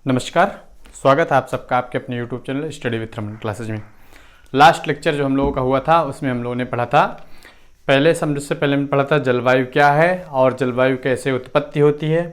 नमस्कार, स्वागत है आप सबका आपके अपने YouTube channel study with Raman classes में। लास्ट लेक्चर जो हम लोगों का हुआ था उसमें हम लोगों ने पढ़ा था, सबसे पहले हमने पढ़ा था जलवायु क्या है और जलवायु कैसे उत्पत्ति होती है।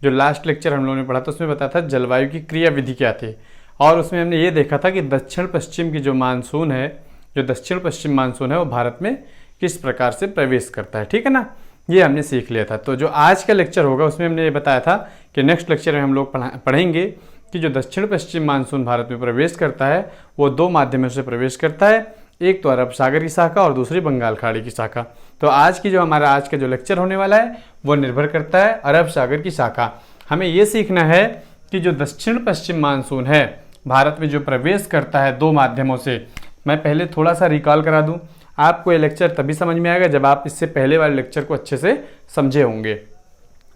जो लास्ट लेक्चर हम लोगों ने पढ़ा था उसमें बताया था जलवायु की क्रिया विधि क्या थी, और उसमें हमने ये देखा था कि दक्षिण पश्चिम की जो मानसून है, जो दक्षिण पश्चिम मानसून है वो भारत में किस प्रकार से प्रवेश करता है। ठीक है ना, ये हमने सीख लिया था। तो जो आज का लेक्चर होगा उसमें हमने ये बताया था कि नेक्स्ट लेक्चर में हम लोग पढ़ेंगे कि जो दक्षिण पश्चिम मानसून भारत में प्रवेश करता है वो दो माध्यमों से प्रवेश करता है, एक तो अरब सागर की शाखा और दूसरी बंगाल खाड़ी की शाखा। तो आज का जो लेक्चर होने वाला है वो निर्भर करता है अरब सागर की शाखा। हमें ये सीखना है कि जो दक्षिण पश्चिम मानसून है भारत में जो प्रवेश करता है दो माध्यमों से। मैं पहले थोड़ा सा रिकॉल करा दूं, आपको ये लेक्चर तभी समझ में आएगा जब आप इससे पहले वाले लेक्चर को अच्छे से समझे होंगे।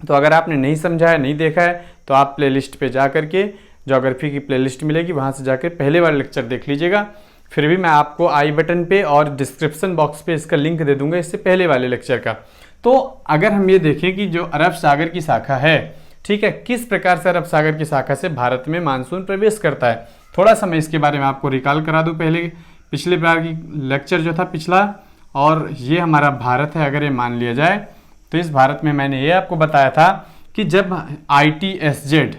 तो अगर आपने नहीं समझा है, नहीं देखा है, तो आप प्लेलिस्ट पे जा करके ज्योग्राफी की प्लेलिस्ट मिलेगी, वहाँ से जाकर पहले वाले लेक्चर देख लीजिएगा। फिर भी मैं आपको आई बटन पे और डिस्क्रिप्शन बॉक्स पे इसका लिंक दे दूंगा, इससे पहले वाले लेक्चर का। तो अगर हम ये देखें कि जो अरब सागर की शाखा है, ठीक है, किस प्रकार से अरब सागर की शाखा से भारत में मानसून प्रवेश करता है, थोड़ा सा मैं इसके बारे में आपको रिकॉल करा दूँ। पिछले बार की लेक्चर जो था पिछला, और ये हमारा भारत है अगर ये मान लिया जाए, तो इस भारत में मैंने ये आपको बताया था कि जब ITSZ,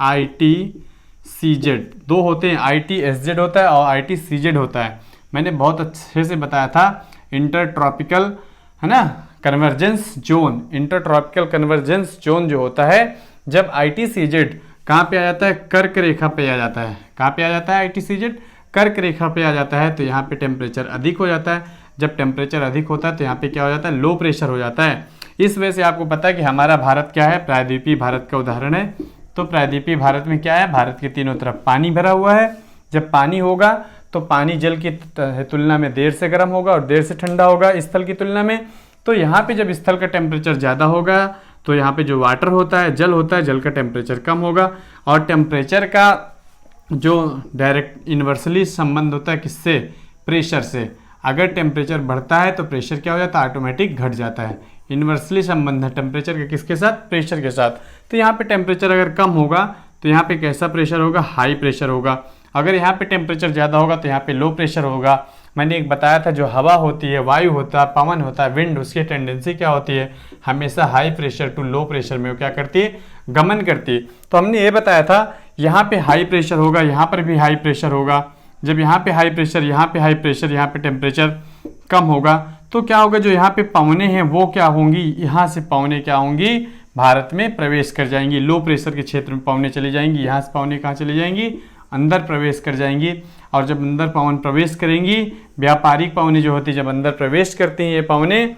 ITCZ दो होते हैं, ITSZ होता है और ITCZ होता है। मैंने बहुत अच्छे से बताया था इंटर ट्रॉपिकल, है ना, convergence zone, inter tropical convergence zone जो होता है, जब ITCZ कहाँ पे आ जाता है, कर्क रेखा पे आ जाता है। कहाँ पे आ जाता है ITCZ? कर्क रेखा पे आ जाता है, तो यहाँ पे टेम्परेचर अधिक हो जाता है। जब टेम्परेचर अधिक होता है तो यहाँ पे क्या हो जाता है, लो प्रेशर हो जाता है। इस वजह से आपको पता है कि हमारा भारत क्या है, प्रायद्वीपीय भारत का उदाहरण है। तो प्रायद्वीपीय भारत में क्या है, भारत के तीनों तरफ पानी भरा हुआ है। जब पानी होगा तो पानी जल की तुलना में देर से गर्म होगा और देर से ठंडा होगा स्थल की तुलना में। तो यहाँ पे जब स्थल का टेम्परेचर ज़्यादा होगा तो यहाँ पे जो वाटर होता है, जल होता है, जल का टेम्परेचर कम होगा। और टेम्परेचर का जो डायरेक्ट इन्वर्सली संबंध होता है किससे, प्रेशर से। अगर टेम्परेचर बढ़ता है तो प्रेशर क्या हो जाता है, ऑटोमेटिक घट जाता है। इन्वर्सली संबंध है टेम्परेचर के किसके साथ, प्रेशर के साथ। तो यहाँ पे टेम्परेचर अगर कम होगा तो यहाँ पे कैसा प्रेशर होगा, हाई प्रेशर होगा। अगर यहाँ पे टेम्परेचर ज़्यादा होगा तो यहाँ पे लो प्रेशर होगा। मैंने एक बताया था जो हवा होती है, वायु होता है, पवन होता है, विंड, उसकी टेंडेंसी क्या होती है, हमेशा high pressure to low pressure में वो क्या करती है, गमन करती है। तो हमने ये बताया था यहाँ पे हाई प्रेशर होगा, यहाँ पर भी हाई प्रेशर होगा। जब यहाँ पे हाई प्रेशर, यहाँ पे हाई प्रेशर, यहाँ पे टेम्परेचर कम होगा तो क्या होगा, जो यहाँ पे पवनें हैं वो क्या होंगी, यहाँ से पवनें क्या होंगी, भारत में प्रवेश कर जाएंगी। लो प्रेशर के क्षेत्र में पवनें चली जाएंगी, यहाँ से पवनें कहाँ चली जाएंगी, अंदर प्रवेश कर जाएंगी। और जब अंदर पवन प्रवेश करेंगी, व्यापारिक पवनें जो होती है जब अंदर प्रवेश करती हैं ये पवनें,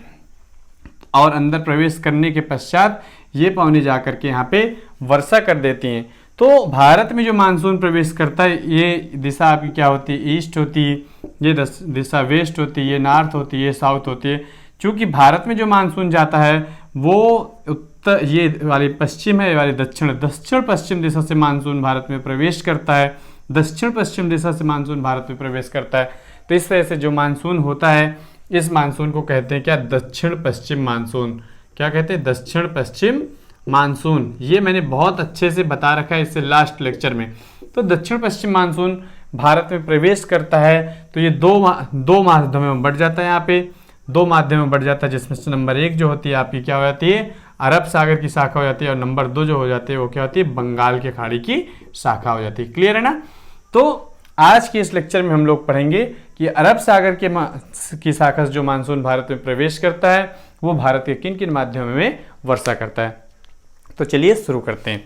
और अंदर प्रवेश करने के पश्चात ये पवनें जा करके यहाँ पे वर्षा कर देती हैं। तो भारत में जो मानसून प्रवेश करता है, ये दिशा आपकी क्या होती है, ईस्ट होती है, ये दिशा वेस्ट होती है, ये नॉर्थ होती है, ये साउथ होती है। चूँकि भारत में जो मानसून जाता है वो उत्तर, ये वाली पश्चिम है, ये वाली दक्षिण, दक्षिण पश्चिम दिशा से मानसून भारत में प्रवेश करता है। दक्षिण पश्चिम दिशा से मानसून भारत में प्रवेश करता है। तो इस तरह से जो मानसून होता है, इस मानसून को कहते हैं क्या, दक्षिण पश्चिम मानसून। क्या कहते हैं, दक्षिण पश्चिम मानसून। ये मैंने बहुत अच्छे से बता रखा है इससे लास्ट लेक्चर में। तो दक्षिण पश्चिम मानसून भारत में प्रवेश करता है तो ये दो माध्यमों में बढ़ जाता है। यहाँ पे दो माध्यमों में बढ़ जाता है, जिसमें से नंबर 1 जो होती है आपकी क्या हो जाती है, अरब सागर की शाखा हो जाती है, और नंबर 2 जो हो जाती है वो क्या होती है, बंगाल के खाड़ी की शाखा हो जाती है। क्लियर है ना। तो आज के इस लेक्चर में हम लोग पढ़ेंगे कि अरब सागर की शाखा से जो मानसून भारत में प्रवेश करता है वो भारत के किन किन माध्यमों में वर्षा करता है। तो चलिए शुरू करते हैं।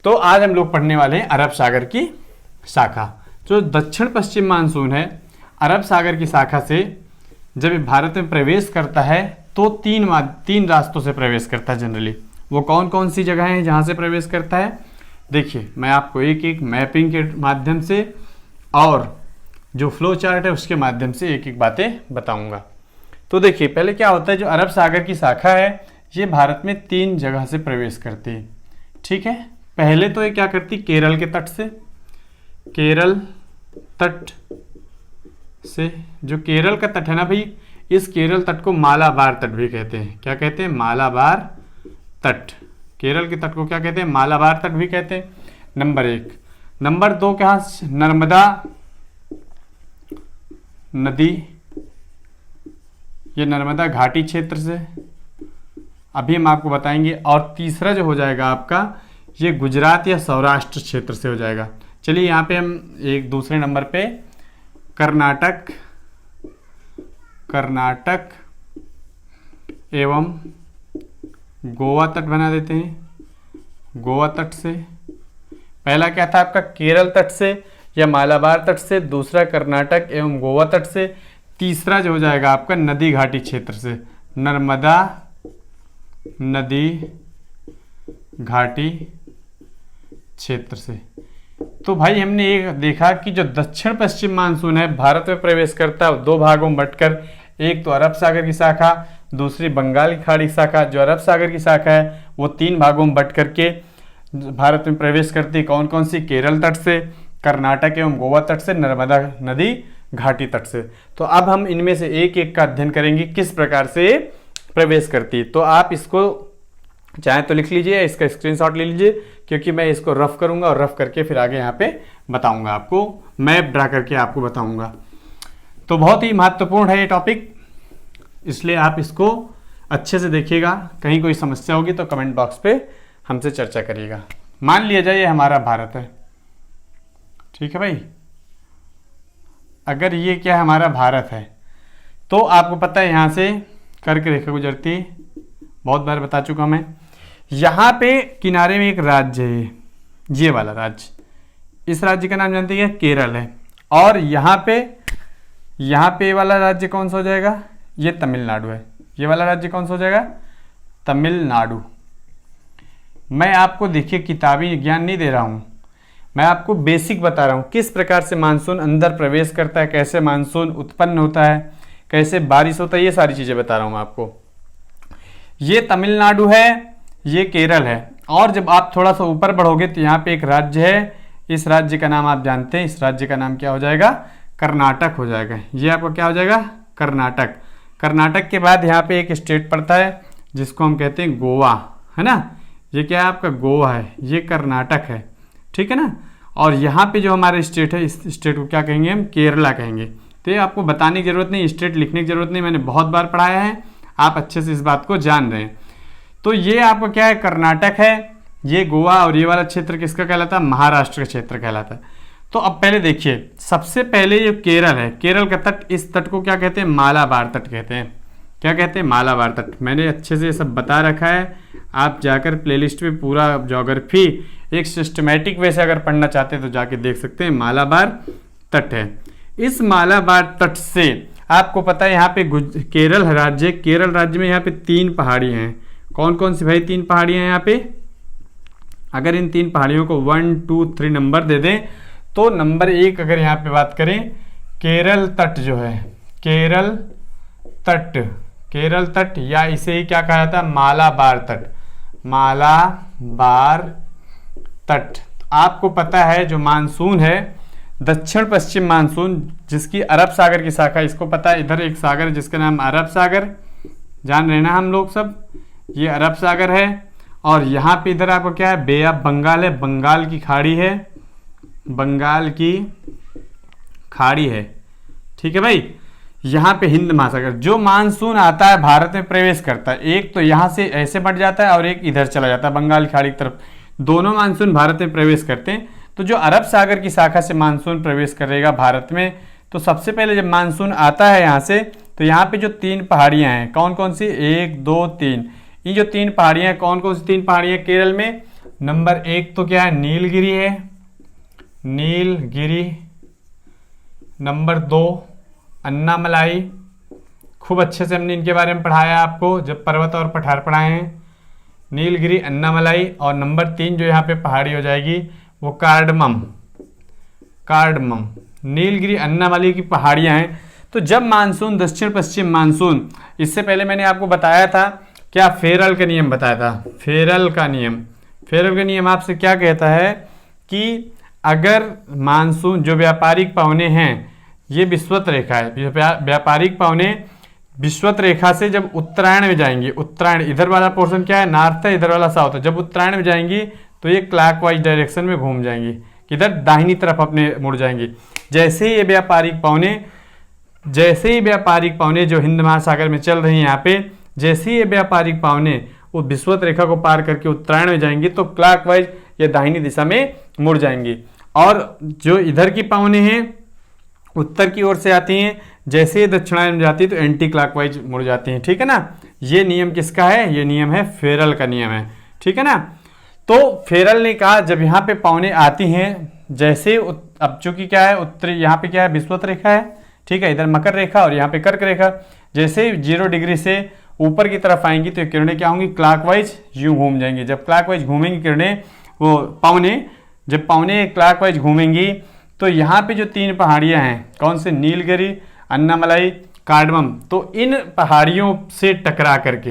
तो आज हम लोग पढ़ने वाले हैं अरब सागर की शाखा। जो दक्षिण पश्चिम मानसून है, अरब सागर की शाखा से जब ये भारत में प्रवेश करता है तो तीन रास्तों से प्रवेश करता है जनरली। वो कौन कौन सी जगह हैं जहाँ से प्रवेश करता है, देखिए मैं आपको एक एक मैपिंग के माध्यम से और जो फ्लो चार्ट है उसके माध्यम से एक एक बातें बताऊंगा। तो देखिए पहले क्या होता है, जो अरब सागर की शाखा है ये भारत में 3 जगह से प्रवेश करती है। ठीक है, पहले तो ये क्या करती, केरल के तट से, केरल तट से, जो केरल का तट है ना भाई, इस केरल तट को मालाबार तट भी कहते हैं। क्या कहते हैं, मालाबार तट। केरल के तट को क्या कहते हैं, मालाबार तट भी कहते हैं। नंबर 1। नंबर 2 क्या, नर्मदा नदी, ये नर्मदा घाटी क्षेत्र से, अभी हम आपको बताएंगे। और तीसरा जो हो जाएगा आपका, ये गुजरात या सौराष्ट्र क्षेत्र से हो जाएगा। चलिए यहाँ पे हम एक दूसरे नंबर पे कर्नाटक एवं गोवा तट बना देते हैं। गोवा तट से, पहला क्या था आपका, केरल तट से या मालाबार तट से, दूसरा कर्नाटक एवं गोवा तट से, तीसरा जो हो जाएगा आपका नदी घाटी क्षेत्र से, नर्मदा नदी घाटी क्षेत्र से। तो भाई हमने एक देखा कि जो दक्षिण पश्चिम मानसून है भारत में प्रवेश करता है दो भागों में बंटकर, एक तो अरब सागर की शाखा, दूसरी बंगाल की खाड़ी की शाखा। जो अरब सागर की शाखा है वो 3 भागों में बंट करके भारत में प्रवेश करती है। कौन कौन सी, केरल तट से, कर्नाटक एवं गोवा तट से, नर्मदा नदी घाटी तट से। तो अब हम इनमें से एक एक का अध्ययन करेंगे किस प्रकार से प्रवेश करती है। तो आप इसको चाहे तो लिख लीजिए, इसका स्क्रीनशॉट ले लीजिए, क्योंकि मैं इसको रफ करूंगा और रफ करके फिर आगे यहाँ पे बताऊंगा, आपको मैप ड्रा करके आपको बताऊंगा। तो बहुत ही महत्वपूर्ण है ये टॉपिक, इसलिए आप इसको अच्छे से देखिएगा। कहीं कोई समस्या होगी तो कमेंट बॉक्स पे हमसे चर्चा करिएगा। मान लिया जाए ये हमारा भारत है, ठीक है भाई। अगर ये क्या हमारा भारत है तो आपको पता है यहाँ से कर्क रेखा गुजरती है, बहुत बार बता चुका मैं। यहाँ पे किनारे में एक राज्य है, ये वाला राज्य, इस राज्य का नाम जानते हैं, केरल है। और यहाँ पे वाला राज्य कौन सा हो जाएगा, ये तमिलनाडु है। ये वाला राज्य कौन सा हो जाएगा, तमिलनाडु। मैं आपको देखिए किताबी ज्ञान नहीं दे रहा हूँ, मैं आपको बेसिक बता रहा हूँ किस प्रकार से मानसून अंदर प्रवेश करता है, कैसे मानसून उत्पन्न होता है, कैसे बारिश होता है, ये सारी चीज़ें बता रहा हूँ आपको। ये तमिलनाडु है, ये केरल है। और जब आप थोड़ा सा ऊपर बढ़ोगे तो यहाँ पे एक राज्य है, इस राज्य का नाम आप जानते हैं, इस राज्य का नाम क्या हो जाएगा, कर्नाटक हो जाएगा। ये आपका क्या हो जाएगा, कर्नाटक। कर्नाटक के बाद यहाँ पे एक स्टेट पड़ता है जिसको हम कहते हैं गोवा, है ना। ये क्या है आपका, गोवा है, ये कर्नाटक है, ठीक है ना। और यहाँ पे जो हमारा स्टेट है, इस स्टेट को क्या कहेंगे हम, केरला कहेंगे। तो ये आपको बताने की जरूरत नहीं, स्टेट लिखने की जरूरत नहीं, मैंने बहुत बार पढ़ाया है, आप अच्छे से इस बात को जान रहे हैं। तो ये आपका क्या है, कर्नाटक है, ये गोवा, और ये वाला क्षेत्र किसका कहलाता है, महाराष्ट्र का क्षेत्र कहलाता है। तो अब पहले देखिए, सबसे पहले ये केरल है, केरल का तट, इस तट को क्या कहते हैं, मालाबार तट कहते हैं। क्या कहते हैं, मालाबार तट। मैंने अच्छे से सब बता रखा है, आप जाकर प्लेलिस्ट में पूरा ज्योग्राफी एक सिस्टमेटिक वे से अगर पढ़ना चाहते हैं तो जाके देख सकते हैं। मालाबार तट है। इस मालाबार तट से आपको पता है यहाँ पे केरल राज्य, केरल राज्य में यहाँ पे 3 पहाड़ियाँ हैं। कौन कौन सी भाई 3 पहाड़ियाँ हैं यहाँ पे। अगर इन 3 पहाड़ियों को 1 2 3 नंबर दे दें तो नंबर 1 अगर यहाँ पे बात करें, केरल तट जो है, केरल तट या इसे ही क्या कहा जाता है, मालाबार तट, मालाबार तट। आपको पता है जो मानसून है दक्षिण पश्चिम मानसून, जिसकी अरब सागर की शाखा, इसको पता है इधर एक सागर जिसका नाम अरब सागर, जान रहे ना हम लोग सब, ये अरब सागर है। और यहाँ पे इधर आपको क्या है, बे ऑफ बंगाल है, बंगाल की खाड़ी है, बंगाल की खाड़ी है, ठीक है भाई। यहाँ पे हिंद महासागर। जो मानसून आता है भारत में प्रवेश करता है, एक तो यहाँ से ऐसे बढ़ जाता है और एक इधर चला जाता है बंगाल की खाड़ी की तरफ, दोनों मानसून भारत में प्रवेश करते हैं। तो जो अरब सागर की शाखा से मानसून प्रवेश करेगा भारत में, तो सबसे पहले जब मानसून आता है यहाँ से, तो यहाँ पे जो 3 पहाड़ियाँ हैं, कौन कौन सी, 1 2 3, ये जो 3 पहाड़ियाँ हैं, कौन कौन सी 3 पहाड़ियाँ केरल में। नंबर 1 तो क्या है, नीलगिरी है, नीलगिरी। नंबर 2 अन्नामलाई, खूब अच्छे से हमने इनके बारे में पढ़ाया आपको जब पर्वत और पठार पढ़ाए हैं, नीलगिरी, अन्नामलाई। और नंबर 3 जो यहाँ पे पहाड़ी हो जाएगी वो कार्डमम, नीलगिरी अन्नामलाई की पहाड़ियाँ हैं। तो जब मानसून दक्षिण पश्चिम मानसून, इससे पहले मैंने आपको बताया था क्या, फेरल का नियम बताया था, फेरल का नियम आपसे क्या कहता है कि अगर मानसून, जो व्यापारिक पवने हैं, ये विषुवत रेखा है, व्यापारिक पवने विषुवत रेखा से जब उत्तरायण में जाएंगी, उत्तरायण इधर वाला पोर्शन क्या है, नॉर्थ है, इधर वाला साउथ है, जब उत्तरायण में जाएंगी तो ये क्लॉकवाइज डायरेक्शन में घूम जाएंगी, किधर, दाहिनी तरफ अपने मुड़ जाएंगी। जैसे ही ये व्यापारिक पावने जो हिंद महासागर में चल रही हैं यहाँ पे, जैसे ही ये व्यापारिक पावने वो विषुवत रेखा को पार करके उत्तरायण में जाएंगी तो क्लॉकवाइज ये दाहिनी दिशा में मुड़ जाएंगी। और जो इधर की पावने हैं उत्तर की ओर से आती हैं, जैसे ही दक्षिणायन में जाती है तो एंटी क्लॉकवाइज मुड़ जाती हैं, ठीक है ना। ये नियम किसका है, ये नियम है फेरल का नियम है, ठीक है ना। तो फेरल ने कहा जब यहाँ पे पावने आती हैं, जैसे अब चूंकि क्या है उत्तरी, यहाँ पे क्या है विषुवत रेखा है, ठीक है, इधर मकर रेखा और यहाँ पे कर्क रेखा, जैसे 0 डिग्री से ऊपर की तरफ आएंगी तो किरणें क्या होंगी, क्लॉकवाइज यूं घूम जाएंगी। जब क्लॉकवाइज घूमेंगी किरणें, वो जब पावने क्लॉकवाइज घूमेंगी तो यहाँ पे जो 3 पहाड़ियाँ हैं, कौन से, नीलगिरी, अन्नामलाई, कार्डमम, तो इन पहाड़ियों से टकरा करके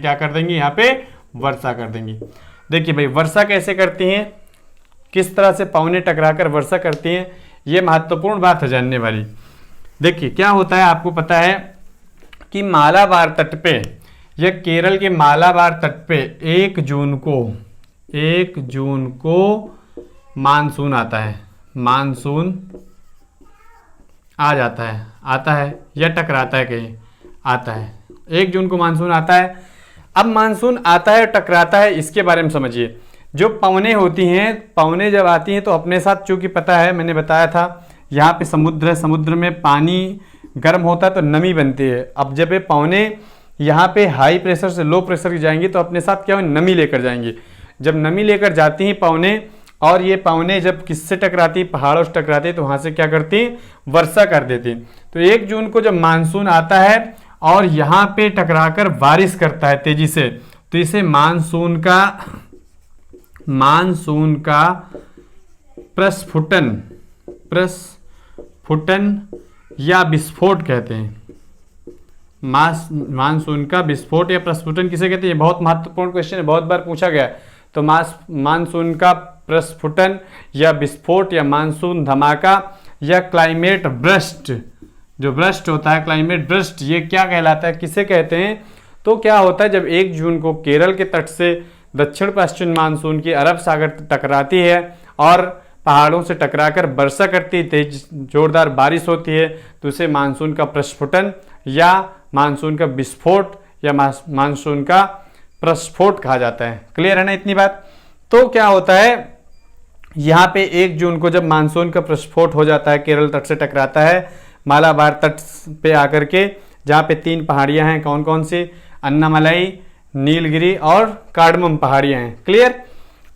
क्या कर देंगी, यहाँ पे वर्षा कर देंगी। देखिए भाई वर्षा कैसे करती हैं, किस तरह से पावने टकराकर वर्षा करती हैं, ये महत्वपूर्ण बात है जानने वाली। देखिए क्या होता है, आपको पता है कि मालाबार तट पे, या केरल के मालाबार तट पे 1 जून को मानसून आता है, मानसून आ जाता है, आता है या टकराता है, कहीं आता है, 1 जून को मानसून आता है। अब मानसून आता है और टकराता है, इसके बारे में समझिए। जो पवने होती हैं, पवने जब आती हैं तो अपने साथ, चूंकि पता है मैंने बताया था यहाँ पे समुद्र है, समुद्र में पानी गर्म होता है तो नमी बनती है। अब जब ये पवने यहाँ पे हाई प्रेशर से लो प्रेशर की जाएंगी तो अपने साथ क्या हो, नमी लेकर जाएंगी। जब नमी लेकर जाती हैं पवने, और ये पवने जब किससे टकराती, पहाड़ों से टकराती, तो वहाँ से क्या करती, वर्षा कर देती। तो 1 जून को जब मानसून आता है और यहाँ पे टकराकर बारिश करता है तेजी से, तो इसे मानसून का प्रस्फुटन या विस्फोट कहते हैं। मानसून का विस्फोट या प्रस्फुटन किसे कहते हैं, ये बहुत महत्वपूर्ण क्वेश्चन है, बहुत बार पूछा गया। तो मानसून का प्रस्फुटन या विस्फोट या मानसून धमाका या क्लाइमेट ब्रस्ट, जो ब्रस्ट होता है, क्लाइमेट ब्रस्ट, ये क्या कहलाता है, किसे कहते हैं। तो क्या होता है, जब 1 जून को केरल के तट से दक्षिण पश्चिम मानसून की अरब सागर टकराती है और पहाड़ों से टकराकर वर्षा करती है, तेज जोरदार बारिश होती है, तो उसे मानसून का प्रस्फुटन या मानसून का विस्फोट या मानसून का प्रस्फोट कहा जाता है। क्लियर है ना इतनी बात। तो क्या होता है, यहाँ पे 1 जून को जब मानसून का प्रस्फोट हो जाता है, केरल तट से टकराता है, मालाबार तट पे आकर के, जहाँ पे 3 पहाड़ियाँ हैं, कौन कौन सी, अन्नामलाई, नीलगिरी और कार्डमम पहाड़ियाँ हैं। क्लियर।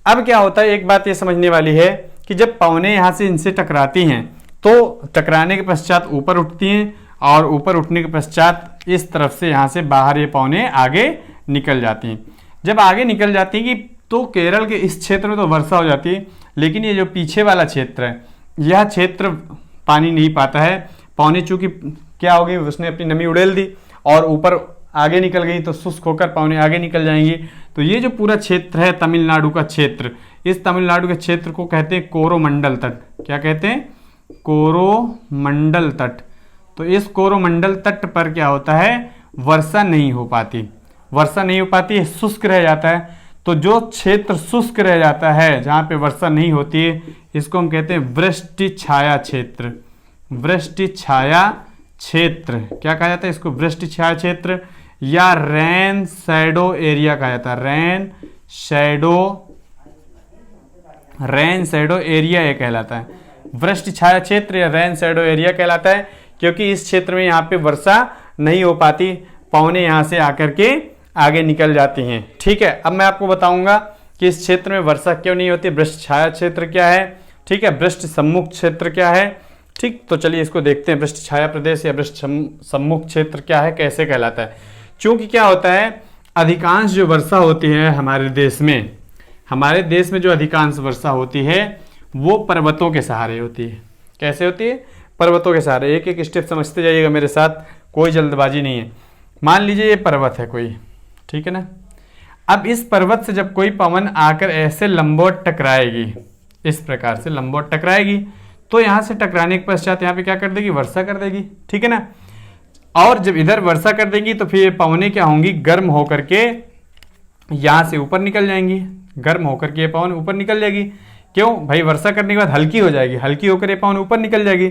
अब क्या होता है, एक बात ये समझने वाली है कि जब पवने यहाँ से इनसे टकराती हैं तो टकराने के पश्चात ऊपर उठती हैं, और ऊपर उठने के पश्चात इस तरफ से यहाँ से बाहर ये पवने आगे निकल जाती हैं। जब आगे निकल जाती हैं कि तो केरल के इस क्षेत्र में तो वर्षा हो जाती है, लेकिन ये जो पीछे वाला क्षेत्र है, यह क्षेत्र पानी नहीं पाता है। पवने चूंकि क्या होगी, उसने अपनी नमी उड़ेल दी और ऊपर आगे निकल गई, तो शुष्क होकर पवने आगे निकल जाएंगी। तो ये जो पूरा क्षेत्र है तमिलनाडु का क्षेत्र, इस तमिलनाडु के क्षेत्र को कहते हैं कोरोमंडल तट। क्या कहते हैं, कोरोमंडल तट। तो इस कोरोमंडल तट पर क्या होता है, वर्षा नहीं हो पाती, शुष्क रह जाता है। तो जो क्षेत्र शुष्क रह जाता है, जहाँ पे वर्षा नहीं होती है, इसको हम कहते हैं वृष्टि छाया क्षेत्र। वृष्टि छाया क्षेत्र क्या कहा जाता है इसको, वृष्टि छाया क्षेत्र या रेन शैडो एरिया कहा जाता है। रेन शैडो एरिया ये कहलाता है, वृष्टि छाया क्षेत्र या रेन शैडो एरिया कहलाता है, क्योंकि इस क्षेत्र में यहाँ पे वर्षा नहीं हो पाती, पवने यहाँ से आकर के आगे निकल जाती हैं। ठीक है, अब मैं आपको बताऊंगा कि इस क्षेत्र में वर्षा क्यों नहीं होती, वृष्टि छाया क्षेत्र क्या है, ठीक है, वृष्टि सम्मुख क्षेत्र क्या है। ठीक, तो चलिए इसको देखते हैं, वृष्टि छाया प्रदेश या वृष्टि सम्मुख क्षेत्र क्या है, कैसे कहलाता है। क्योंकि क्या होता है, अधिकांश जो वर्षा होती है हमारे देश में जो अधिकांश वर्षा होती है वो पर्वतों के सहारे होती है। कैसे होती है, पर्वतों के सहारे। एक एक स्टेप समझते जाइएगा मेरे साथ, कोई जल्दबाजी नहीं है। मान लीजिए ये पर्वत है कोई, ठीक है ना। अब इस पर्वत से जब कोई पवन आकर ऐसे लंबवत टकराएगी, इस प्रकार से लंबवत टकराएगी, तो यहाँ से टकराने के पश्चात यहाँ पे क्या कर देगी, वर्षा कर देगी, ठीक है ना। और जब इधर वर्षा कर देगी तो फिर पवनें क्या होंगी, गर्म होकर के यहाँ से ऊपर निकल जाएंगी। गर्म होकर के ये पवन ऊपर निकल जाएगी। क्यों भाई, वर्षा करने के बाद हल्की हो जाएगी, हल्की होकर ये पवन ऊपर निकल जाएगी।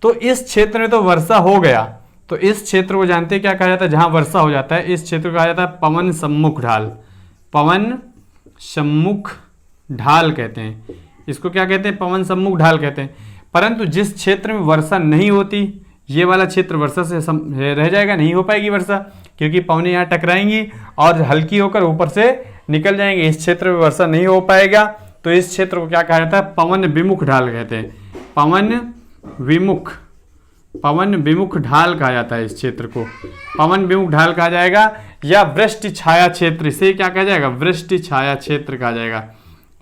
तो इस क्षेत्र में तो वर्षा हो गया, तो इस क्षेत्र को जानते हैं क्या कहा जाता है, जहां वर्षा हो जाता है इस क्षेत्र को कहा जाता है पवन सम्मुख ढाल। पवन सम्मुख ढाल कहते हैं इसको, क्या कहते हैं, पवन सम्मुख ढाल कहते हैं। परंतु जिस क्षेत्र में वर्षा नहीं होती, ये वाला क्षेत्र वर्षा से रह जाएगा, नहीं हो पाएगी वर्षा, क्योंकि पवनें यहाँ टकराएंगी और हल्की होकर ऊपर से निकल जाएंगे। इस क्षेत्र में वर्षा नहीं हो पाएगा, तो इस क्षेत्र को क्या कहा जाता है, पवन विमुख ढाल कहते हैं। पवन विमुख ढाल कहा जाता है इस क्षेत्र को, पवन विमुख ढाल कहा जाएगा, या वृष्टि छाया क्षेत्र, इसे क्या कहा जाएगा, वृष्टि छाया क्षेत्र कहा जाएगा।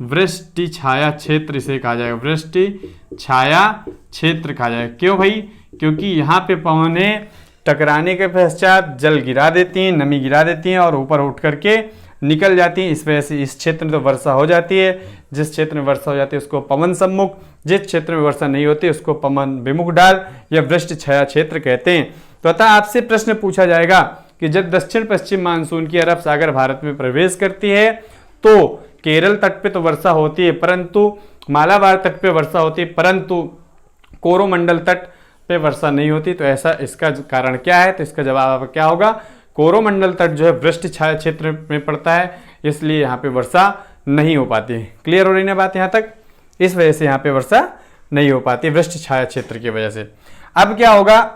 वृष्टि छाया क्षेत्र इसे कहा जाएगा, वृष्टि छाया क्षेत्र कहा जाएगा। क्यों भाई, क्योंकि यहाँ पे पवनें टकराने के पश्चात जल गिरा देती हैं, नमी गिरा देती हैं और ऊपर उठ करके निकल जाती हैं। इस वजह से इस क्षेत्र में तो वर्षा हो जाती है। जिस क्षेत्र में वर्षा हो जाती है उसको पवन सम्मुख, जिस क्षेत्र में वर्षा नहीं होती उसको पवन विमुख ढाल या वृष्टि छाया क्षेत्र कहते हैं। तो अतः आपसे प्रश्न पूछा जाएगा कि जब दक्षिण पश्चिम मानसून की अरब सागर भारत में प्रवेश करती है तो केरल तट पे तो वर्षा होती है, परंतु मालाबार तट पे वर्षा होती है, परंतु कोरोमंडल तट पे वर्षा नहीं होती। तो ऐसा इसका कारण क्या है, तो इसका जवाब क्या होगा, कोरोमंडल तट जो है वृष्टि छाया क्षेत्र में पड़ता है, इसलिए यहाँ पे वर्षा नहीं हो पाती। क्लियर हो रही ना बात यहाँ तक, इस वजह से यहाँ पे वर्षा नहीं हो पाती, वृष्टि छाया क्षेत्र की वजह से। अब क्या होगा,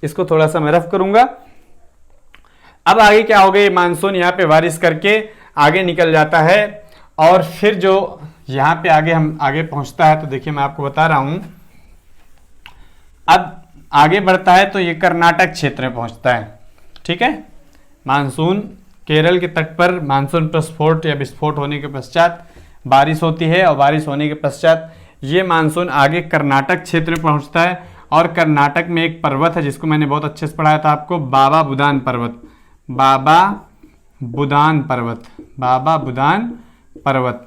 इसको थोड़ा सा मैं रफ करूंगा। अब आगे क्या होगा, ये मानसून यहाँ पे बारिश करके आगे निकल जाता है और फिर जो यहाँ पे आगे पहुंचता है, तो देखिए मैं आपको बता रहा हूं, अब आगे बढ़ता है तो ये कर्नाटक क्षेत्र में पहुंचता है। ठीक है, मानसून केरल के तट पर मानसून प्रस्फोट या विस्फोट होने के पश्चात बारिश होती है और बारिश होने के पश्चात ये मानसून आगे कर्नाटक क्षेत्र में पहुंचता है। और कर्नाटक में एक पर्वत है जिसको मैंने बहुत अच्छे से पढ़ाया था आपको, बाबा बुदान पर्वत। बाबा बुदान पर्वत, बाबा बुदान पर्वत।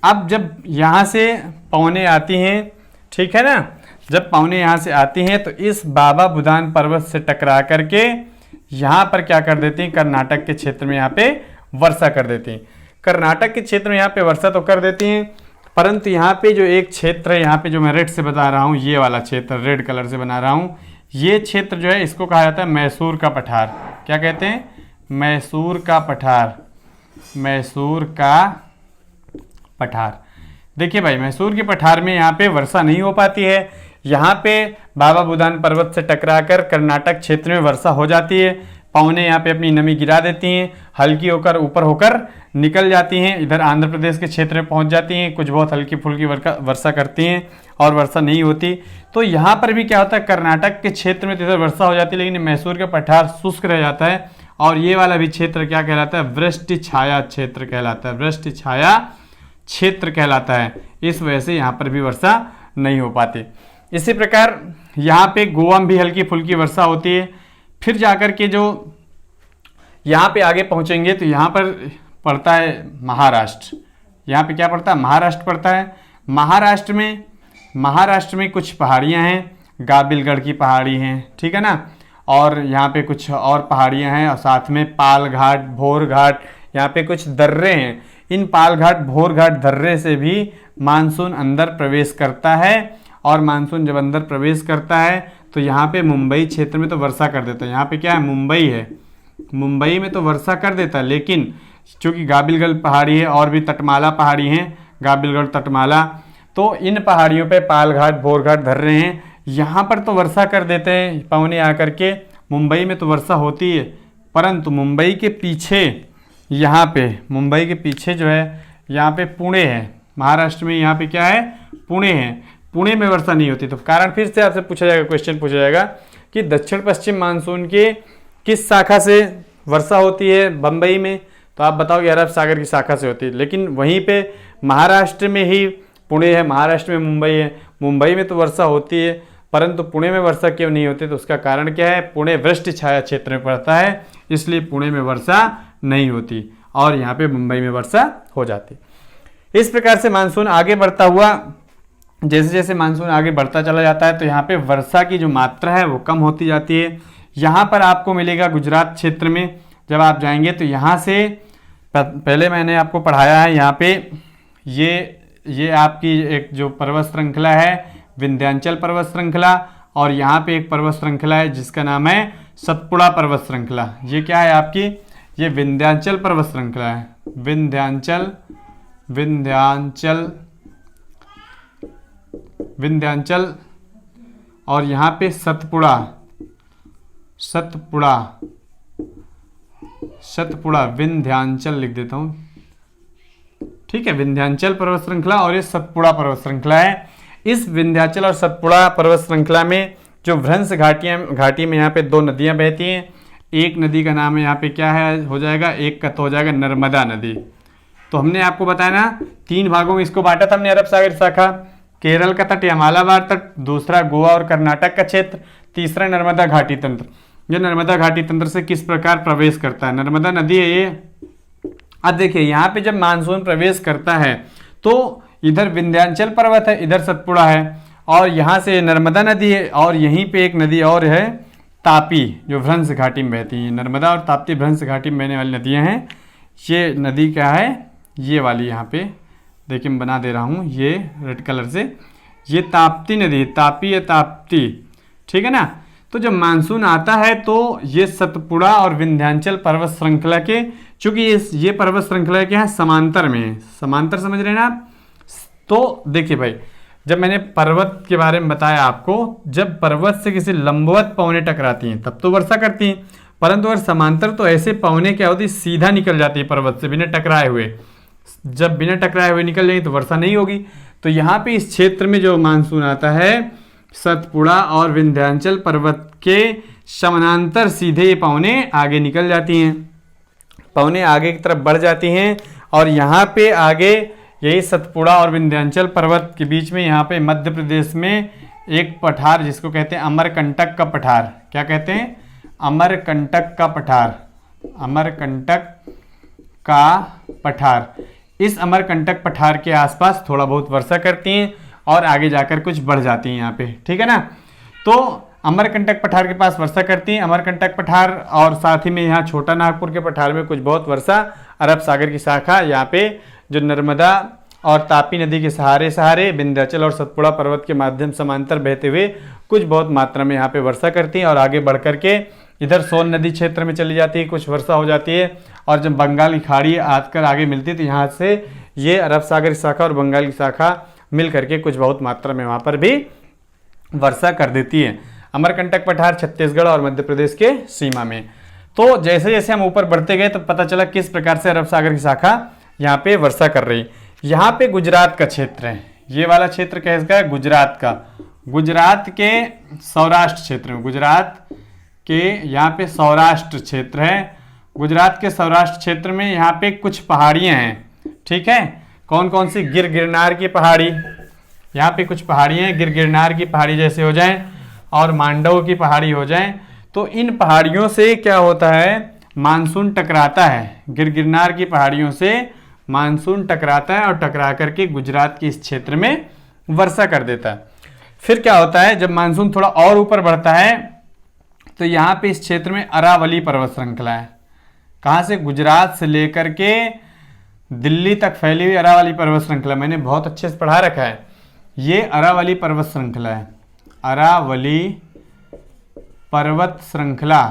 अब जब यहाँ से पवनें आती हैं, ठीक है ना, जब पवनें यहाँ से आती हैं तो इस बाबा बुदान पर्वत से टकरा करके यहाँ पर क्या कर देती हैं, कर्नाटक के क्षेत्र में यहाँ पे वर्षा कर देती हैं। कर्नाटक के क्षेत्र में यहाँ पे वर्षा तो कर देती हैं, परंतु यहाँ पे जो एक क्षेत्र है, यहाँ पे जो मैं रेड से बता रहा हूँ, ये वाला क्षेत्र रेड कलर से बना रहा हूँ, ये क्षेत्र जो है इसको कहा जाता है मैसूर का पठार। क्या कहते हैं, मैसूर का पठार, मैसूर का पठार। देखिए भाई, मैसूर के पठार में यहाँ पे वर्षा नहीं हो पाती है। यहाँ पे बाबा बुदान पर्वत से टकराकर कर्नाटक क्षेत्र में वर्षा हो जाती है, पवनें यहाँ पे अपनी नमी गिरा देती हैं, हल्की होकर ऊपर होकर निकल जाती हैं, इधर आंध्र प्रदेश के क्षेत्र में पहुँच जाती हैं, कुछ बहुत हल्की फुल्की वर्षा करती हैं और वर्षा नहीं होती। तो यहाँ पर भी क्या होता है, कर्नाटक के क्षेत्र में तो इधर वर्षा हो जाती है, लेकिन मैसूर का पठार शुष्क रह जाता है। और ये वाला भी क्षेत्र क्या कहलाता है, वृष्टि छाया क्षेत्र कहलाता है, वृष्टि छाया क्षेत्र कहलाता है। इस वजह से यहाँ पर भी वर्षा नहीं हो पाती। इसी प्रकार यहाँ पे गोवा में भी हल्की फुल्की वर्षा होती है। फिर जाकर के जो यहाँ पे आगे पहुँचेंगे तो यहाँ पर पड़ता है महाराष्ट्र। यहाँ पे क्या पड़ता है, महाराष्ट्र पड़ता है। महाराष्ट्र में कुछ पहाड़ियाँ हैं, गाबिलगढ़ की पहाड़ी हैं, ठीक है ना, और यहाँ पे कुछ और पहाड़ियाँ हैं और साथ में पाल घाट, भोर घाट, यहाँ पे कुछ दर्रे हैं। इन पाल घाट, भोर घाट, दर्रे से भी मानसून अंदर प्रवेश करता है। और मानसून जब अंदर प्रवेश करता है तो यहाँ पे मुंबई क्षेत्र में तो वर्षा कर देता है। यहाँ पे क्या है, मुंबई है, मुंबई में तो वर्षा कर देता है, लेकिन चूँकि गाबिलगढ़ पहाड़ी है और भी तटमाला पहाड़ी हैं, गाबिलगढ़ तटमाला, तो इन पहाड़ियों पे पाल घाट, भोर घाट, दर्रे हैं, यहाँ पर तो वर्षा कर देते हैं पवनें आकर के। मुंबई में तो वर्षा होती है, परंतु मुंबई के पीछे, यहाँ पे मुंबई के पीछे जो है यहाँ पे पुणे है, महाराष्ट्र में यहाँ पे क्या है, पुणे है, पुणे में वर्षा नहीं होती। तो कारण फिर से आपसे पूछा जाएगा, क्वेश्चन पूछा जाएगा कि दक्षिण पश्चिम मानसून के किस शाखा से वर्षा होती है बम्बई में, तो आप बताओगे अरब सागर की शाखा से होती है। लेकिन वहीं पे महाराष्ट्र में ही पुणे है, महाराष्ट्र में मुंबई है, मुंबई में तो वर्षा होती है, परंतु पुणे में वर्षा क्यों नहीं होती, तो उसका कारण क्या है, पुणे वृष्टि छाया क्षेत्र में पड़ता है, इसलिए पुणे में वर्षा नहीं होती और यहाँ पे मुंबई में वर्षा हो जाती। इस प्रकार से मानसून आगे बढ़ता हुआ, जैसे जैसे मानसून आगे बढ़ता चला जाता है तो यहाँ पे वर्षा की जो मात्रा है वो कम होती जाती है। यहाँ पर आपको मिलेगा गुजरात क्षेत्र में, जब आप जाएंगे तो यहाँ से पहले मैंने आपको पढ़ाया है यहाँ पे ये आपकी एक जो पर्वत श्रृंखला है विंध्याचल पर्वत श्रृंखला, और यहाँ पे एक पर्वत श्रृंखला है जिसका नाम है सतपुड़ा पर्वत श्रृंखला। ये क्या है आपकी, ये विंध्याचल पर्वत श्रृंखला है, विंध्याचल और यहाँ पे सतपुड़ा विंध्याचल लिख देता हूँ, ठीक है। विंध्याचल पर्वत श्रृंखला और ये सतपुड़ा पर्वत श्रृंखला है। इस विंध्याचल और सतपुड़ा पर्वत श्रृंखला में जो भ्रंश घाटी में यहाँ पे दो नदियाँ बहती हैं। एक नदी का नाम है यहाँ पे क्या है हो जाएगा, एक का तो हो जाएगा नर्मदा नदी। तो हमने आपको बताया ना 3 भागों में इसको बांटा था हमने, अरब सागर शाखा, केरल का तट या मालाबार तट, दूसरा गोवा और कर्नाटक का क्षेत्र, तीसरा नर्मदा घाटी तंत्र। ये नर्मदा घाटी तंत्र से किस प्रकार प्रवेश करता है, नर्मदा नदी है ये। अब देखिए यहाँ पे जब मानसून प्रवेश करता है तो इधर विंध्याचल पर्वत है, इधर सतपुड़ा है, और यहाँ से नर्मदा नदी है, और यहीं पे एक नदी और है तापी, जो भ्रंश घाटी में बहती है। नर्मदा और ताप्ती भ्रंश घाटी में बहने वाली नदियाँ हैं। ये नदी क्या है, ये वाली यहाँ पे देखिए मैं बना दे रहा हूँ ये रेड कलर से, ये ताप्ती नदी, तापी या ताप्ती, ठीक है ना। तो जब मानसून आता है तो ये सतपुड़ा और विंध्याचल पर्वत श्रृंखला के, चूंकि ये पर्वत श्रृंखला के यहाँ समांतर में है, समांतर समझ रहे हैं ना आप। तो देखिए भाई, जब मैंने पर्वत के बारे में बताया आपको, जब पर्वत से किसी लंबवत पवनें टकराती हैं तब तो वर्षा करती हैं, परंतु अगर समांतर तो ऐसे पवनें क्या होती, सीधा निकल जाती है पर्वत से बिना टकराए हुए। जब बिना टकराए हुए निकल जाएंगी तो वर्षा नहीं होगी। तो यहाँ पे इस क्षेत्र में जो मानसून आता है सतपुड़ा और विंध्याचल पर्वत के समानांतर सीधे ये पवनें आगे निकल जाती हैं, पवनें आगे की तरफ बढ़ जाती हैं, और यहाँ पे आगे यही सतपुड़ा और विंध्याचल पर्वत के बीच में यहाँ पे मध्य प्रदेश में एक पठार जिसको कहते हैं अमरकंटक का पठार, क्या कहते हैं, अमरकंटक का पठार, अमरकंटक का पठार। इस अमरकंटक पठार के आसपास थोड़ा बहुत वर्षा करती हैं और आगे जाकर कुछ बढ़ जाती हैं यहाँ पे, ठीक है ना। तो अमरकंटक पठार के पास वर्षा करती हैं, अमरकंटक पठार, और साथ ही में यहाँ छोटा नागपुर के पठार में कुछ बहुत वर्षा, अरब सागर की शाखा यहाँ पे जो नर्मदा और तापी नदी के सहारे विंध्याचल और सतपुड़ा पर्वत के माध्यम समांतर बहते हुए कुछ बहुत मात्रा में यहाँ पे वर्षा करती हैं, और आगे बढ़ करके इधर सोन नदी क्षेत्र में चली जाती है, कुछ वर्षा हो जाती है, और जब बंगाल की खाड़ी आकर आगे मिलती है तो यहाँ से ये अरब सागर की शाखा और बंगाल की शाखा मिल करके कुछ बहुत मात्रा में वहाँ पर भी वर्षा कर देती है। अमरकंटक पठार छत्तीसगढ़ और मध्य प्रदेश के सीमा में। तो जैसे जैसे हम ऊपर बढ़ते गए तो पता चला किस प्रकार से अरब सागर की शाखा यहाँ पे वर्षा कर रही। यहाँ पे गुजरात का क्षेत्र है, ये वाला क्षेत्र कैसा है, गुजरात का, गुजरात के सौराष्ट्र क्षेत्र में, गुजरात के यहाँ पे सौराष्ट्र क्षेत्र है। गुजरात के सौराष्ट्र क्षेत्र में यहाँ पे कुछ पहाड़ियाँ हैं, ठीक है। कौन कौन सी, गिरगिरनार की पहाड़ी, यहाँ पे कुछ पहाड़ियाँ हैं, गिरगिरनार की पहाड़ी जैसे हो जाए और मांडव की पहाड़ी हो जाए। तो इन पहाड़ियों से क्या होता है, मानसून टकराता है, गिरगिरनार की पहाड़ियों से मानसून टकराता है और टकरा करके गुजरात के इस क्षेत्र में वर्षा कर देता है। फिर क्या होता है, जब मानसून थोड़ा और ऊपर बढ़ता है तो यहाँ पे इस क्षेत्र में अरावली पर्वत श्रृंखला है। कहाँ से, गुजरात से लेकर के दिल्ली तक फैली हुई अरावली पर्वत श्रृंखला, मैंने बहुत अच्छे से पढ़ा रखा है। ये अरावली पर्वत श्रृंखला है, अरावली पर्वत श्रृंखला।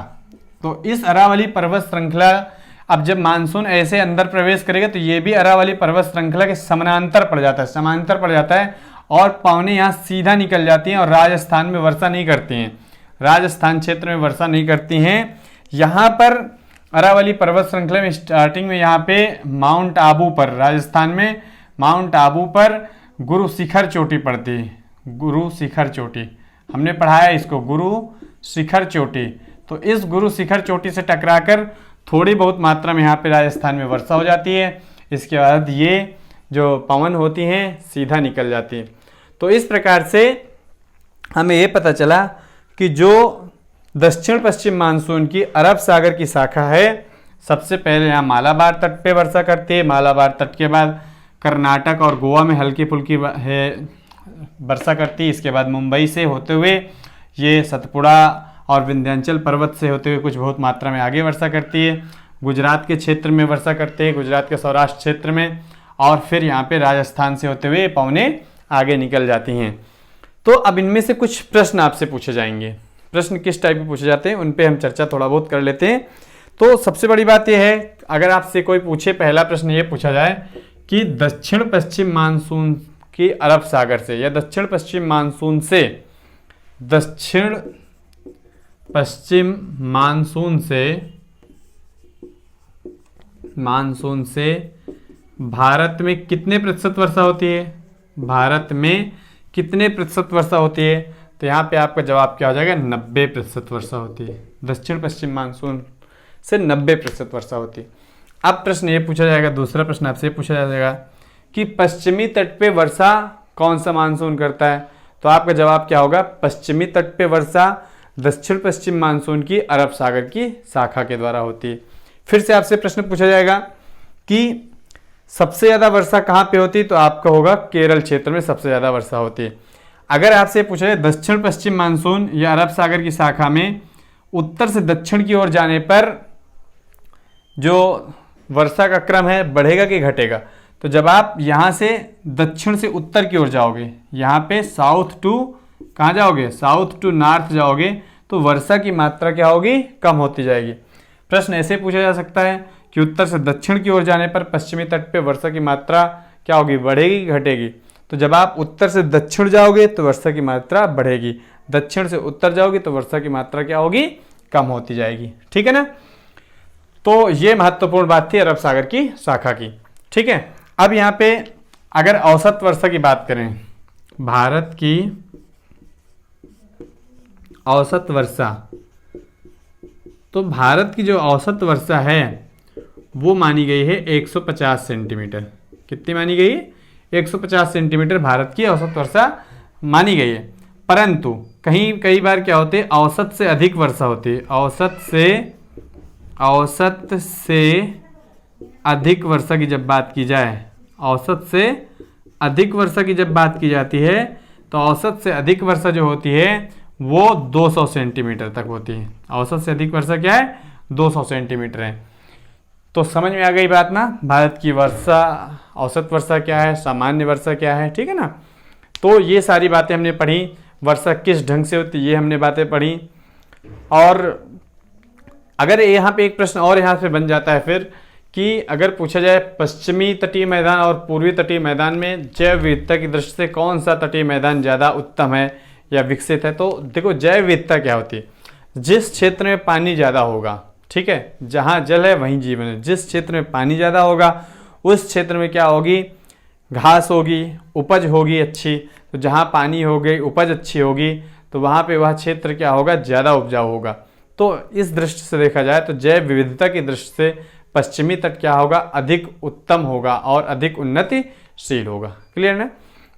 तो इस अरावली पर्वत श्रृंखला, अब जब मानसून ऐसे अंदर प्रवेश करेगा तो ये भी अरावली पर्वत श्रृंखला के समानांतर पड़ जाता है, समांतर पड़ जाता है, और पवनें यहाँ सीधा निकल जाती हैं और राजस्थान में वर्षा नहीं करती हैं, राजस्थान क्षेत्र में वर्षा नहीं करती हैं। यहाँ पर अरावली पर्वत श्रृंखला में स्टार्टिंग में यहाँ पे माउंट आबू पर, राजस्थान में माउंट आबू पर गुरु शिखर चोटी पड़ती है, गुरु शिखर चोटी, हमने पढ़ाया इसको, गुरु शिखर चोटी। तो इस गुरु शिखर चोटी से टकराकर थोड़ी बहुत मात्रा में यहाँ पे राजस्थान में वर्षा हो जाती है। इसके बाद ये जो पवन होती हैं सीधा निकल जाती है। तो इस प्रकार से हमें ये पता चला कि जो दक्षिण पश्चिम मानसून की अरब सागर की शाखा है, सबसे पहले यहाँ मालाबार तट पे वर्षा करती है, मालाबार तट के बाद कर्नाटक और गोवा में हल्की फुल्की वर्षा करती है। इसके बाद मुंबई से होते हुए ये सतपुड़ा और विंध्याचल पर्वत से होते हुए कुछ बहुत मात्रा में आगे वर्षा करती है। गुजरात के क्षेत्र में वर्षा करते हैं, गुजरात के सौराष्ट्र क्षेत्र में, और फिर यहाँ पे राजस्थान से होते हुए पवनें आगे निकल जाती हैं। तो अब इनमें से कुछ प्रश्न आपसे पूछे जाएंगे। प्रश्न किस टाइप के पूछे जाते हैं उन पे हम चर्चा थोड़ा बहुत कर लेते हैं। तो सबसे बड़ी बात यह है, अगर आपसे कोई पूछे, पहला प्रश्न ये पूछा जाए कि दक्षिण पश्चिम मानसून की अरब सागर से या दक्षिण पश्चिम मानसून से, दक्षिण पश्चिम मानसून से भारत में कितने प्रतिशत वर्षा होती है, भारत में कितने प्रतिशत वर्षा होती है, तो यहाँ पे आपका जवाब क्या हो जाएगा, 90% वर्षा होती है। दक्षिण पश्चिम मानसून से 90% वर्षा होती है। अब प्रश्न ये पूछा जाएगा, दूसरा प्रश्न आपसे पूछा जाएगा कि पश्चिमी तट पे वर्षा कौन सा मानसून करता है, तो आपका जवाब क्या होगा, पश्चिमी तट पे वर्षा दक्षिण पश्चिम मानसून की अरब सागर की शाखा के द्वारा होती है। फिर से आपसे प्रश्न पूछा जाएगा कि सबसे ज़्यादा वर्षा कहाँ पे होती है, तो आपका होगा केरल क्षेत्र में सबसे ज़्यादा वर्षा होती है। अगर आपसे पूछा जाए दक्षिण पश्चिम मानसून या अरब सागर की शाखा में उत्तर से दक्षिण की ओर जाने पर जो वर्षा का क्रम है बढ़ेगा कि घटेगा, तो जब आप यहाँ से दक्षिण से उत्तर की ओर जाओगे, यहाँ पे साउथ टू कहाँ जाओगे, साउथ टू नॉर्थ जाओगे, तो वर्षा की मात्रा क्या होगी, कम होती जाएगी। प्रश्न ऐसे पूछा जा सकता है कि उत्तर से दक्षिण की ओर जाने पर पश्चिमी तट पे वर्षा की मात्रा क्या होगी, बढ़ेगी कि घटेगी, तो जब आप उत्तर से दक्षिण जाओगे तो वर्षा की मात्रा बढ़ेगी, दक्षिण से उत्तर जाओगे तो वर्षा की मात्रा क्या होगी, कम होती जाएगी। ठीक है ना। तो ये महत्वपूर्ण बात थी अरब सागर की शाखा की। ठीक है। अब यहाँ पे अगर औसत वर्षा की बात करें, भारत की औसत वर्षा, तो भारत की जो औसत वर्षा है वो मानी गई है 150 सेंटीमीटर। कितनी मानी गई है, 150 सेंटीमीटर भारत की औसत वर्षा मानी गई है। परंतु कई बार क्या होते हैं, औसत से अधिक वर्षा होती है, औसत से अधिक वर्षा की जब बात की जाए, औसत से अधिक वर्षा की जब बात की जाती है, तो औसत से अधिक वर्षा जो होती है वो 200 सेंटीमीटर तक होती है। औसत से अधिक वर्षा क्या है, 200 सेंटीमीटर है। तो समझ में आ गई बात ना, भारत की वर्षा, औसत वर्षा क्या है, सामान्य वर्षा क्या है। ठीक है ना। तो ये सारी बातें हमने पढ़ी, वर्षा किस ढंग से होती है ये हमने बातें पढ़ी। और अगर यहाँ पे एक प्रश्न और यहाँ से बन जाता है फिर कि अगर पूछा जाए पश्चिमी तटीय मैदान और पूर्वी तटीय मैदान में जैव विविधता की दृष्टि से कौन सा तटीय मैदान ज़्यादा उत्तम है या विकसित है, तो देखो जैव विविधता क्या होती है, जिस क्षेत्र में पानी ज़्यादा होगा, ठीक है, जहाँ जल है वहीं जीवन है, जिस क्षेत्र में पानी ज़्यादा होगा उस क्षेत्र में क्या होगी, घास होगी, उपज होगी अच्छी। तो जहाँ पानी हो गई, उपज अच्छी होगी, तो वहाँ पे वह क्षेत्र क्या होगा, ज़्यादा उपजाऊ होगा। तो इस दृष्टि से देखा जाए तो जैव विविधता की दृष्टि से पश्चिमी तट क्या होगा, अधिक उत्तम होगा और अधिक उन्नतिशील होगा। क्लियर ना।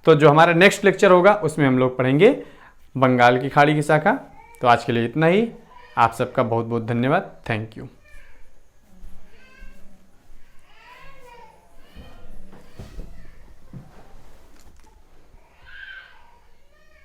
तो जो हमारा नेक्स्ट लेक्चर होगा उसमें हम लोग पढ़ेंगे बंगाल की खाड़ी की शाखा। तो आज के लिए इतना ही। आप सबका बहुत बहुत धन्यवाद। Thank you.